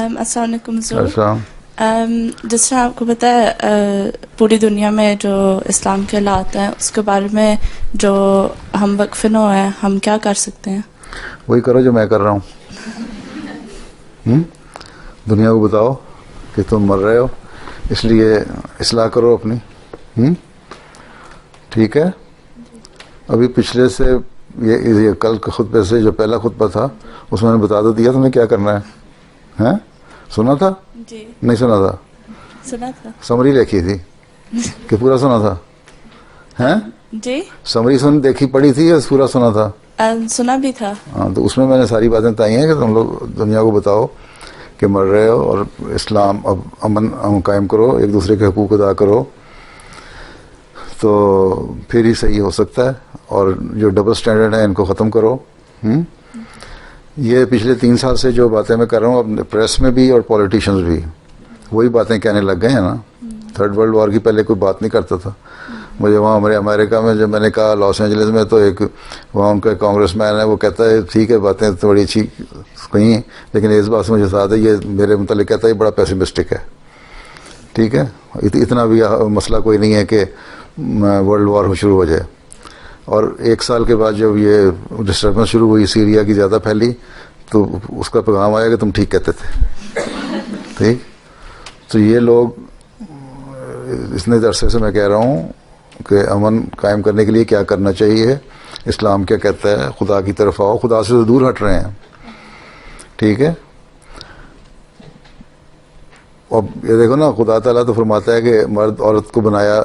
السلام علیکم حضور. السلام. جس طرح آپ کو پتہ ہے پوری دنیا میں جو اسلام کے حالات ہیں اس کے بارے میں جو ہم وقف نو ہیں ہم کیا کر سکتے ہیں؟ وہی کرو جو میں کر رہا ہوں. دنیا کو بتاؤ کہ تم مر رہے ہو، اس لیے اصلاح کرو اپنی. ٹھیک ہے. ابھی پچھلے سے یہ کل کے خطبے سے جو پہلا خطبہ تھا اس میں نے بتا تو دیا تمہیں کیا کرنا ہے. سنا تھا؟ جی نہیں سنا تھا؟ سنا تھا. سمری لکھی تھی کہ پورا سنا تھا؟ جی سمری دیکھی پڑھی تھی یا پورا سنا تھا؟ سنا بھی تھا. ہاں، تو اس میں نے ساری باتیں بتائی ہیں کہ تم لوگ دنیا کو بتاؤ کہ مر رہے ہو اور اسلام اب امن قائم کرو، ایک دوسرے کے حقوق ادا کرو، تو پھر ہی صحیح ہو سکتا ہے. اور جو ڈبل سٹینڈرڈ ہیں ان کو ختم کرو. یہ پچھلے 3 سال سے جو باتیں میں کر رہا ہوں اب پریس میں بھی اور پولیٹیشنز بھی وہی باتیں کہنے لگ گئے ہیں نا. 3rd ورلڈ وار کی پہلے کوئی بات نہیں کرتا تھا. مجھے وہاں ہمارے امریکہ میں جب میں نے کہا لاس اینجلس میں، تو ایک وہاں ان کا کانگریس مین ہے، وہ کہتا ہے ٹھیک ہے باتیں تو بڑی اچھی کہیں، لیکن اس بات سے مجھے ساتھ ہے یہ میرے متعلق کہتا ہے یہ بڑا پیسمسٹک ہے. ٹھیک ہے. اتنا بھی مسئلہ کوئی نہیں ہے کہ ورلڈ وار شروع ہو جائے. اور 1 سال کے بعد جب یہ ڈسٹربنس شروع ہوئی سیریا کی زیادہ پھیلی تو اس کا پیغام آیا کہ تم ٹھیک کہتے تھے. ٹھیک. تو یہ لوگ اتنے عرصے سے میں کہہ رہا ہوں کہ امن قائم کرنے کے لیے کیا کرنا چاہیے، اسلام کیا کہتا ہے، خدا کی طرف آؤ. خدا سے تو دور ہٹ رہے ہیں. ٹھیک ہے. اب یہ دیکھو نا، خدا تعالیٰ تو فرماتا ہے کہ مرد عورت کو بنایا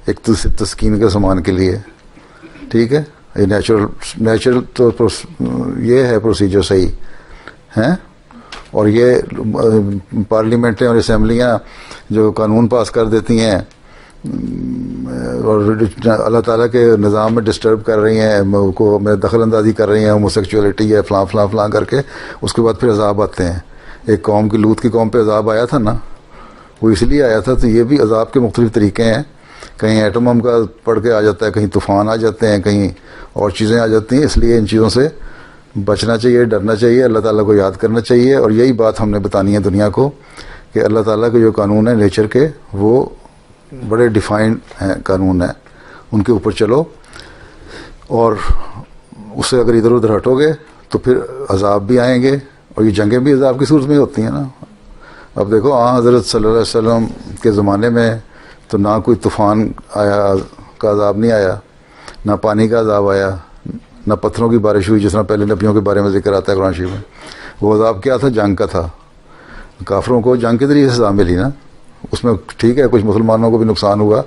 ایک تسکین کے سامان کے لیے. ٹھیک ہے. یہ نیچرل تو یہ ہے پروسیجر صحیح ہیں. اور یہ پارلیمنٹیں اور اسمبلیاں جو قانون پاس کر دیتی ہیں اور اللہ تعالیٰ کے نظام میں ڈسٹرب کر رہی ہیں، کو میں دخل اندازی کر رہی ہیں، ہومو سیکچولیٹی ہے فلاں فلاں فلاں کر کے، اس کے بعد پھر عذاب آتے ہیں. ایک قوم کی لوط کی قوم پہ عذاب آیا تھا نا، وہ اس لیے آیا تھا. تو یہ بھی عذاب کے مختلف طریقے ہیں. کہیں ایٹم بم کا پڑ کے آ جاتا ہے، کہیں طوفان آ جاتے ہیں، کہیں اور چیزیں آ جاتی ہیں. اس لیے ان چیزوں سے بچنا چاہیے، ڈرنا چاہیے، اللہ تعالیٰ کو یاد کرنا چاہیے. اور یہی بات ہم نے بتانی ہے دنیا کو کہ اللہ تعالیٰ کے جو قانون ہیں نیچر کے، وہ بڑے ڈیفائنڈ ہیں قانون ہیں، ان کے اوپر چلو. اور اس سے اگر ادھر ادھر ہٹو گے تو پھر عذاب بھی آئیں گے. اور یہ جنگیں بھی عذاب کی صورت میں ہوتی ہیں نا. اب دیکھو حضرت صلی اللہ علیہ وسلم کے زمانے میں تو نہ کوئی طوفان آیا کا عذاب نہیں آیا، نہ پانی کا عذاب آیا، نہ پتھروں کی بارش ہوئی جس طرح پہلے نبیوں کے بارے میں ذکر آتا ہے قرآن شریف میں. وہ عذاب کیا تھا؟ جنگ کا تھا. کافروں کو جنگ کے ذریعے سے سزا ملی نا. اس میں ٹھیک ہے کچھ مسلمانوں کو بھی نقصان ہوا،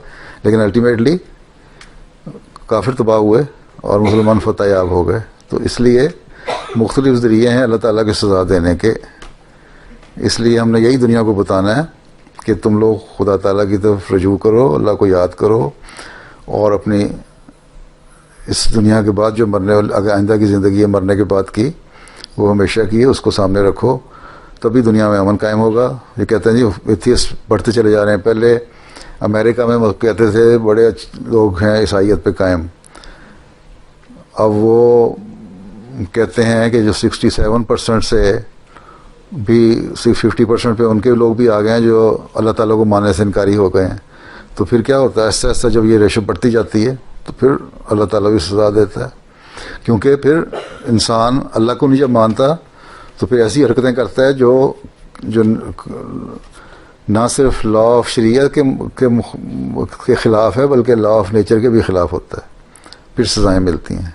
لیکن الٹیمیٹلی کافر تباہ ہوئے اور مسلمان فتح یاب ہو گئے. تو اس لیے مختلف ذریعے ہیں اللہ تعالیٰ کی سزا دینے کے. اس لیے ہم نے یہی دنیا کو بتانا ہے کہ تم لوگ خدا تعالیٰ کی طرف رجوع کرو، اللہ کو یاد کرو، اور اپنی اس دنیا کے بعد جو مرنے اگر آئندہ کی زندگی ہے مرنے کے بعد کی، وہ ہمیشہ کی ہے، اس کو سامنے رکھو، تبھی دنیا میں امن قائم ہوگا. یہ کہتے ہیں جی ایتھیسٹ بڑھتے چلے جا رہے ہیں. پہلے امریکہ میں کہتے تھے بڑے لوگ ہیں عیسائیت پہ قائم، اب وہ کہتے ہیں کہ جو 67% سے بھی 50% پہ ان کے لوگ بھی آ گئے ہیں جو اللہ تعالیٰ کو ماننے سے انکاری ہو گئے ہیں. تو پھر کیا ہوتا ہے؟ آہستہ آہستہ جب یہ ریشو بڑھتی جاتی ہے تو پھر اللہ تعالیٰ بھی سزا دیتا ہے. کیونکہ پھر انسان اللہ کو نہیں جب مانتا تو پھر ایسی حرکتیں کرتا ہے جو نہ صرف لا آف شریعت کے خلاف ہے بلکہ لا آف نیچر کے بھی خلاف ہوتا ہے. پھر سزائیں ملتی ہیں.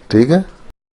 ٹھیک ہے.